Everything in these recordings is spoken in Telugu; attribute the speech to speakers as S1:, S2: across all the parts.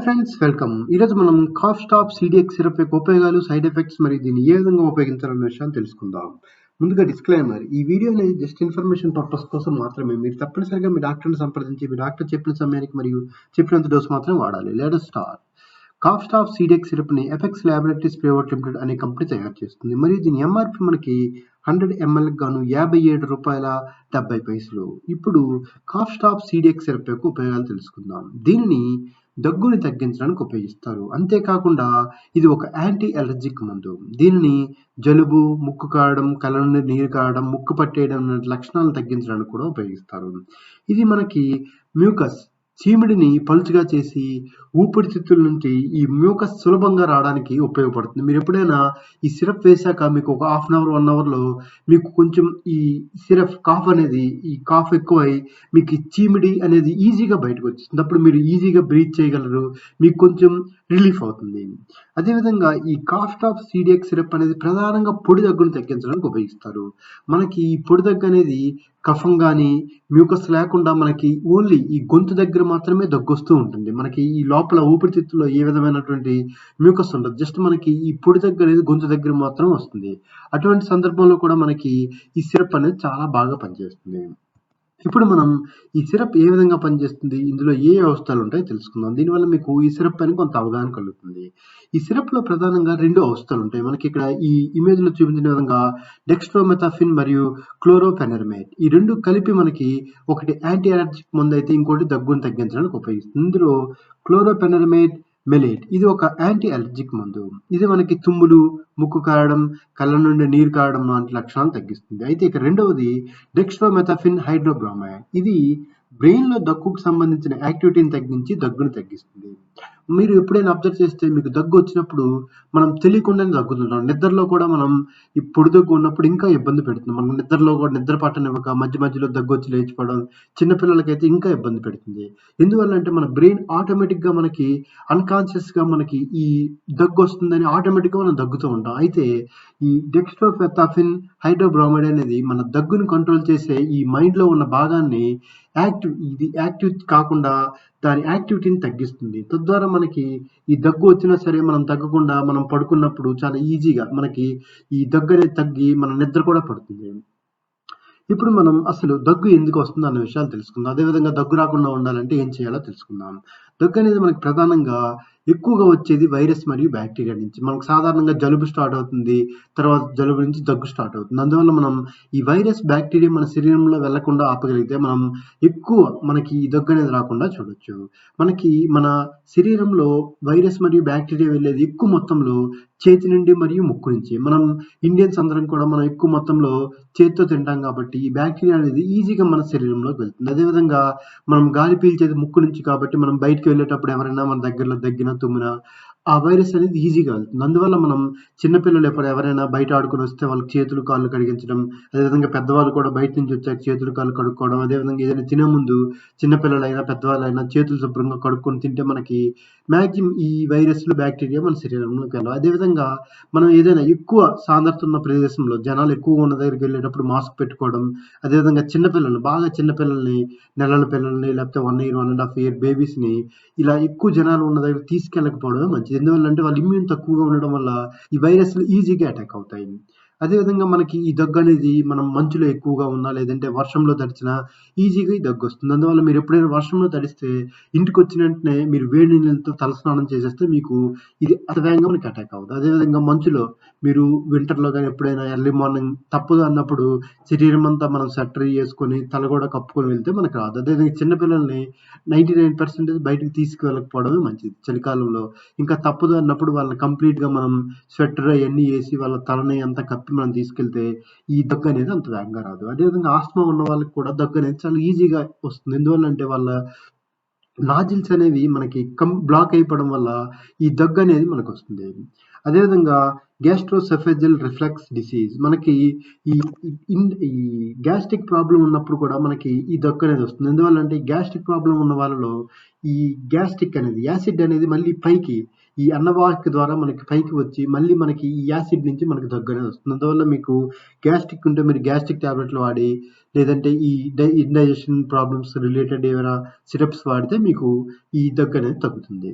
S1: Friends welcome. ఈరోజు మనం Cofstop-CDX Syrup యొక్క ఉపయోగాలు, సైడ్ ఎఫెక్ట్స్ మరియు దీన్ని ఏ విధంగా ఉపయోగించాలనే విషయాన్ని తెలుసుకుందాం. ముందుగా డిస్క్లైమర్, ఈ వీడియో అనేది జస్ట్ ఇన్ఫర్మేషన్ పర్పస్ కోసం మాత్రమే. మీరు తప్పనిసరిగా మీ డాక్టర్ని సంప్రదించి మీ డాక్టర్ చెప్పిన సమయానికి మరియు చెప్పినంత డోస్ మాత్రం వాడాలి. Let us start. Cofstop-CDX Syrup ని ఎఫెక్స్ ల్యాబొరేటరీస్ ప్రైవేట్ లిమిటెడ్ అనే కంపెనీ తయారు చేస్తుంది మరియు దీని ఎంఆర్పి మనకి 100 ml గాను ₹57.70. ఇప్పుడు Cofstop-CDX Syrup యొక్క ఉపయోగాలు తెలుసుకుందాం. దీనిని దగ్గుని తగ్గించడానికి ఉపయోగిస్తారు. అంతేకాకుండా ఇది ఒక యాంటీ అలర్జిక్ మందు. దీనిని జలుబు, ముక్కు కారడం, కళ్ళ నుండి నీరు కారడం, ముక్కు పట్టేయడం లాంటి లక్షణాలను తగ్గించడానికి కూడా ఉపయోగిస్తారు. ఇది మనకి మ్యూకస్ చీమిడిని పలుచగా చేసి ఊపిరితిత్తుల నుంచి ఈ మ్యూకస్ సులభంగా రావడానికి ఉపయోగపడుతుంది. మీరు ఎప్పుడైనా ఈ సిరప్ వేశాక మీకు ఒక హాఫ్ అన్ అవర్ 1 అవర్లో మీకు కొంచెం ఈ సిరప్ ఈ కాఫ్ ఎక్కువై మీకు ఈ చీమిడి అనేది ఈజీగా బయటకు వచ్చేస్తుంది. అప్పుడు మీరు ఈజీగా బ్రీత్ చేయగలరు, మీకు కొంచెం రిలీఫ్ అవుతుంది. అదేవిధంగా ఈ Cofstop-CDX సిరప్ అనేది ప్రధానంగా పొడి దగ్గును తగ్గించడానికి ఉపయోగిస్తారు. మనకి ఈ పొడి దగ్గు అనేది కఫం కానీ మ్యూకస్ లేకుండా మనకి ఓన్లీ ఈ గొంతు దగ్గర మాత్రమే దగ్గొస్తూ ఉంటుంది. మనకి ఈ లోపల ఊపిరితిత్తులో ఏ విధమైనటువంటి మ్యూకస్ ఉండదు. జస్ట్ మనకి ఈ పొడి దగ్గు అనేది గొంతు దగ్గర మాత్రం వస్తుంది. అటువంటి సందర్భంలో కూడా మనకి ఈ సిరప్ అనేది చాలా బాగా పనిచేస్తుంది. ఇప్పుడు మనం ఈ సిరప్ ఏ విధంగా పనిచేస్తుంది, ఇందులో ఏ ఔషధాలు ఉంటాయో తెలుసుకుందాం. దీనివల్ల మీకు ఈ సిరప్ పైన కొంత అవగాహన కలుగుతుంది. ఈ సిరప్లో ప్రధానంగా 2 ఔషధాలు ఉంటాయి. మనకి ఇక్కడ ఈ ఇమేజ్లో చూపించిన విధంగా డెక్స్ట్రోమెథార్ఫిన్ మరియు క్లోరోఫెనిరమైడ్ ఈ 2 కలిపి మనకి ఒకటి యాంటీ అలర్జిక్ మందు అయితే ఇంకోటి దగ్గును తగ్గించడానికి ఉపయోగిస్తుంది. ఇందులో క్లోరోఫెనిరమైడ్ మెలేట్ ఇది ఒక యాంటీ అలర్జిక్ మందు. ఇది మనకి తుమ్ములు, ముక్కు కారడం, కళ్ళ నుండి నీరు కారడం లాంటి లక్షణాలు తగ్గిస్తుంది. అయితే ఇక రెండవది డెక్స్ట్రోమెథర్ఫిన్ హైడ్రోబ్రోమైడ్. ఇది బ్రెయిన్లో దగ్గుకు సంబంధించిన యాక్టివిటీని తగ్గించి దగ్గును తగ్గిస్తుంది. మీరు ఎప్పుడైనా అబ్జర్వ్ చేస్తే మీకు దగ్గు వచ్చినప్పుడు మనం తెలియకుండానే దగ్గుతుంటాం. నిద్రలో కూడా మనం ఈ పొడి దగ్గు ఉన్నప్పుడు ఇంకా ఇబ్బంది పెడుతుంది. మనం నిద్రలో కూడా నిద్ర పట్టనివ్వక మధ్య మధ్యలో దగ్గు వచ్చి లేచిపోవడం చిన్నపిల్లలకైతే ఇంకా ఇబ్బంది పెడుతుంది. ఎందువల్ల అంటే మన బ్రెయిన్ ఆటోమేటిక్గా మనకి అన్కాన్షియస్గా మనకి ఈ దగ్గు వస్తుందని ఆటోమేటిక్గా మనం దగ్గుతూ ఉంటాం. అయితే ఈ డెక్స్ట్రోమెథర్ఫిన్ హైడ్రోబ్రోమైడ్ అనేది మన దగ్గును కంట్రోల్ చేసే ఈ మైండ్లో ఉన్న భాగాన్ని యాక్టివ్ కాకుండా దాని యాక్టివిటీని తగ్గిస్తుంది. తద్వారా మనకి ఈ దగ్గు వచ్చినా సరే మనం తగ్గకుండా మనం పడుకున్నప్పుడు చాలా ఈజీగా మనకి ఈ దగ్గు అనేది తగ్గి మన నిద్ర కూడా పడుతుంది. ఇప్పుడు మనం అసలు దగ్గు ఎందుకు వస్తుంది అన్న విషయాలు తెలుసుకుందాం. అదేవిధంగా దగ్గు రాకుండా ఉండాలంటే ఏం చేయాలో తెలుసుకుందాం. దగ్గు అనేది మనకి ప్రధానంగా ఎక్కువగా వచ్చేది వైరస్ మరియు బ్యాక్టీరియా నుంచి. మనకు సాధారణంగా జలుబు స్టార్ట్ అవుతుంది, తర్వాత జలుబు నుంచి దగ్గు స్టార్ట్ అవుతుంది. అందువల్ల మనం ఈ వైరస్ బ్యాక్టీరియా మన శరీరంలో వెళ్లకుండా ఆపగలిగితే మనం ఎక్కువ మనకి ఈ దగ్గు అనేది రాకుండా చూడొచ్చు. మనకి మన శరీరంలో వైరస్ మరియు బ్యాక్టీరియా వెళ్ళేది ఎక్కువ మొత్తంలో చేతి నుండి మరియు ముక్కు నుంచి. మనం ఇండియన్స్ అందరం కూడా మనం ఎక్కువ మొత్తంలో చేతితో తింటాం కాబట్టి ఈ బ్యాక్టీరియా అనేది ఈజీగా మన శరీరంలోకి వెళ్తుంది. అదేవిధంగా మనం గాలి పీల్చేది ముక్కు నుంచి కాబట్టి మనం బయటికి వెళ్ళేటప్పుడు ఎవరైనా మన దగ్గరలో దగ్గినా తుమ్మినా ఆ వైరస్ అనేది ఈజీగా వెళ్తుంది. అందువల్ల మనం చిన్నపిల్లలు ఎవరైనా బయట ఆడుకొని వస్తే వాళ్ళకి చేతులు కాళ్ళు కడిగించడం, అదేవిధంగా పెద్దవాళ్ళు కూడా బయట నుంచి వచ్చాక చేతులు కాళ్ళు కడుక్కోవడం, అదేవిధంగా ఏదైనా తినే ముందు చిన్నపిల్లలైనా పెద్దవాళ్ళైనా చేతులు శుభ్రంగా కడుక్కొని తింటే మనకి మ్యాక్సిమం ఈ వైరస్లు బ్యాక్టీరియా మన శరీరంలోకి వెళ్ళవు. అదేవిధంగా మనం ఏదైనా ఎక్కువ సాంద్రత ఉన్న ప్రదేశంలో జనాలు ఎక్కువగా ఉన్న దగ్గరికి వెళ్ళేటప్పుడు మాస్క్ పెట్టుకోవడం, అదేవిధంగా బాగా చిన్నపిల్లల్ని నెలల పిల్లల్ని లేకపోతే 1 year 1.5 year బేబీస్ని ఇలా ఎక్కువ జనాలు ఉన్న దగ్గర తీసుకెళ్ళకపోవడమే మంచిది. ఎందువల్ల అంటే వాళ్ళ ఇమ్యూన్ తక్కువగా ఉండడం వల్ల ఈ వైరస్లు ఈజీగా అటాక్ అవుతాయి. అదేవిధంగా మనకి ఈ దగ్గు అనేది మనం మంచులో ఎక్కువగా ఉన్నా లేదంటే వర్షంలో తడిచినా ఈజీగా ఈ దగ్గు వస్తుంది. అందువల్ల మీరు ఎప్పుడైనా వర్షంలో తడిస్తే ఇంటికి వచ్చిన వెంటనే మీరు వేడి నీళ్ళతో తలస్నానం చేసేస్తే మీకు ఇది అతి వేగంగా మనకి అటాక్ అవుతుంది. అదేవిధంగా మంచులో మీరు వింటర్లో కానీ ఎప్పుడైనా ఎర్లీ మార్నింగ్ తప్పదు అన్నప్పుడు శరీరం అంతా మనం స్వెటర్ వేసుకొని తల కూడా కప్పుకొని వెళ్తే మనకు రాదు. అదేవిధంగా చిన్నపిల్లల్ని 99% బయటకు తీసుకువెళ్ళకపోవడమే మంచిది చలికాలంలో. ఇంకా తప్పదు అన్నప్పుడు వాళ్ళని కంప్లీట్గా మనం స్వెటర్ అవన్నీ వేసి వాళ్ళ తలని అంతా కప్పి మనం తీసుకెళ్తే ఈ దగ్గు అనేది అంత వేగంగా రాదు. అదేవిధంగా ఆస్మా ఉన్న వాళ్ళకి కూడా దగ్గు అనేది చాలా ఈజీగా వస్తుంది. ఎందువల్ల అంటే వాళ్ళ నాజిల్స్ అనేవి మనకి బ్లాక్ అయిపోవడం వల్ల ఈ దగ్గు అనేది మనకు వస్తుంది. అదేవిధంగా గ్యాస్ట్రోసెఫెజియల్ రిఫ్లెక్స్ డిసీజ్ మనకి ఈ ఈ గ్యాస్ట్రిక్ ప్రాబ్లం ఉన్నప్పుడు కూడా మనకి ఈ దగ్గు అనేది వస్తుంది. ఎందువల్ల అంటే గ్యాస్ట్రిక్ ప్రాబ్లం ఉన్న వాళ్ళలో ఈ గ్యాస్ట్రిక్ అనేది యాసిడ్ అనేది మళ్ళీ పైకి ఈ అన్నవాహిక ద్వారా మనకి పైకి వచ్చి మళ్ళీ మనకి ఈ యాసిడ్ నుంచి మనకి దగ్గు అనేది వస్తుంది. అందువల్ల మీకు గ్యాస్ట్రిక్ ఉంటే మీరు గ్యాస్ట్రిక్ టాబ్లెట్లు వాడి లేదంటే ఈ ఇండైజెషన్ ప్రాబ్లమ్స్ రిలేటెడ్ ఏమైనా సిరప్స్ వాడితే మీకు ఈ దగ్గు అనేది తగ్గుతుంది.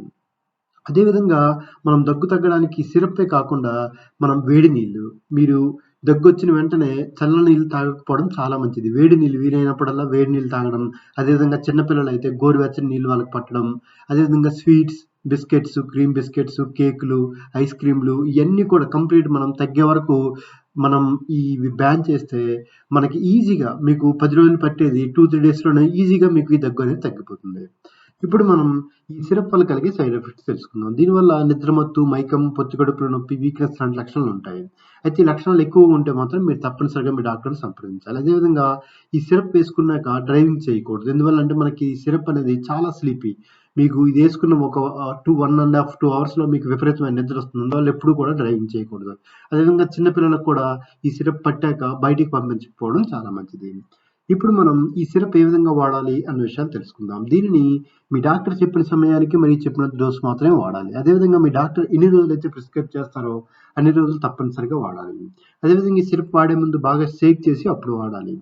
S1: అదేవిధంగా మనం దగ్గు తగ్గడానికి సిరప్పే కాకుండా మనం వేడి నీళ్ళు, మీరు దగ్గొచ్చిన వెంటనే చల్ల నీళ్ళు తాగకపోవడం చాలా మంచిది. వేడి నీళ్ళు వీలైనప్పుడల్లా వేడి నీళ్ళు తాగడం, అదేవిధంగా చిన్న పిల్లలైతే గోరువెచ్చని నీళ్ళు వాళ్ళకి పట్టడం, అదేవిధంగా స్వీట్స్, బిస్కెట్స్, క్రీమ్ బిస్కెట్స్, కేకులు, ఐస్ క్రీమ్‌లు ఇయన్నీ కూడా కంప్లీట్ మనం తగ్గే వరకు మనం ఇవి బ్యాన్ చేస్తే మనకి ఈజీగా మీకు 10 రోజులు పట్టేది 2, 3 డేస్‌లోనే ఈజీగా మీకు ఈ దగ్గు అనేది తగ్గిపోతుంది. ఇప్పుడు మనం ఈ సిరప్ వల్ల కలిగే సైడ్ ఎఫెక్ట్స్ తెలుసుకుందాం. దీనివల్ల నిద్రమత్తు, మైకం, పొత్తి కడుపులో నొప్పి, వీక్‌నెస్ లాంటి లక్షణాలుంటాయి. అయితే ఈ లక్షణాలు ఎక్కువగా ఉంటే మాత్రం మీరు తప్పనిసరిగా మీ డాక్టర్‌ని సంప్రదించాలి. అదేవిధంగా ఈ సిరప్ వేసుకున్నాక డ్రైవింగ్ చేయకూడదు. ఎందువల్లంటే మనకి ఈ సిరప్ అనేది చాలా స్లీపీ. మీకు ఇది వేసుకున్న ఒక 1 1/2, 2 అవర్స్‌లో మీకు విపరీతమైన నిద్రొస్తుంది. అందువల్ల ఎప్పుడు కూడా డ్రైవింగ్ చేయకూడదు. అదేవిధంగా చిన్న పిల్లలకు కూడా ఈ సిరప్ పట్టాక బయటికి పంపించకపోవడం చాలా మంచిది. ఇప్పుడు మనం ఈ సిరప్ ఏ విధంగా వాడాలి అన్న విషయాలు తెలుసుకుందాం. దీనిని మీ డాక్టర్ చెప్పిన సమయానికి మరియు చెప్పిన డోస్ మాత్రమే వాడాలి. అదేవిధంగా మీ డాక్టర్ ఎన్ని రోజులైతే ప్రిస్క్రైబ్ చేస్తారో అన్ని రోజులు తప్పనిసరిగా వాడాలి. అదేవిధంగా ఈ సిరప్ వాడే ముందు బాగా షేక్ చేసి అప్పుడు వాడాలి.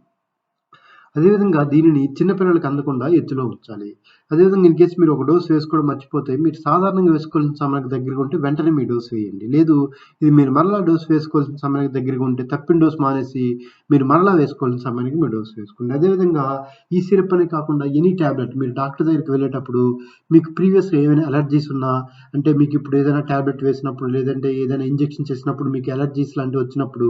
S1: అదేవిధంగా దీనిని చిన్న పిల్లలకి అందకుండా ఎత్తులో ఉంచాలి. అదేవిధంగా ఇన్‌కేస్ మీరు ఒక డోస్ వేసుకోవడం మర్చిపోతే మీరు సాధారణంగా వేసుకోవాల్సిన సమయానికి దగ్గరగా ఉంటే వెంటనే మీ డోస్ వేయండి. లేదు ఇది మీరు మరలా డోస్ వేసుకోవాల్సిన సమయానికి దగ్గరగా ఉంటే తప్పిన డోస్ మానేసి మీరు మరలా వేసుకోవాల్సిన సమయానికి మీరు డోస్ వేసుకోండి. అదేవిధంగా ఈ సిరప్ అనే కాకుండా ఎనీ టాబ్లెట్ మీరు డాక్టర్ దగ్గరికి వెళ్ళేటప్పుడు మీకు ప్రీవియస్‌గా ఏమైనా అలర్జీస్ ఉన్నా అంటే మీకు ఇప్పుడు ఏదైనా టాబ్లెట్ వేసినప్పుడు లేదంటే ఏదైనా ఇంజెక్షన్ చేసినప్పుడు మీకు అలర్జీస్ లాంటివి వచ్చినప్పుడు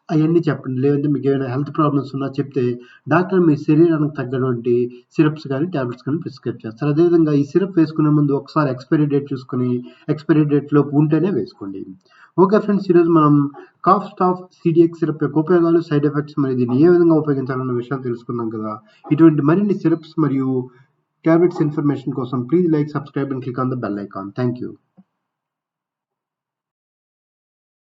S1: అయన్నీ చెప్పండి. లేదంటే మీకేమైనా హెల్త్ ప్రాబ్లమ్స్ ఉన్నా చెప్తే డాక్టర్ మీ శరీరానికి తగ్గటువంటి సిరప్స్ గానీ, టాబ్లెట్స్ గానీ ప్రిస్క్రైబ్ చేస్తారు. అదేవిధంగా ఈ సిరప్ వేసుకునే ముందు ఒకసారి ఎక్స్‌పైరీ డేట్ చూసుకొని, ఎక్స్‌పైరీ డేట్ లోపు ఉంటేనే వేసుకోండి. Okay friends. ఈరోజు మనం కాఫ్‌స్టాప్-CDX సిరప్ యొక్క ఉపయోగాలు, సైడ్ ఎఫెక్ట్స్ మరియు దీన్ని ఏ విధంగా ఉపయోగించాలన్న విషయాలు తెలుసుకున్నాం కదా! ఇటువంటి మరిన్ని సిరప్స్ మరియు టాబ్లెట్స్ ఇన్ఫర్మేషన్ కోసం please like, subscribe and click on the bell icon. Thank you.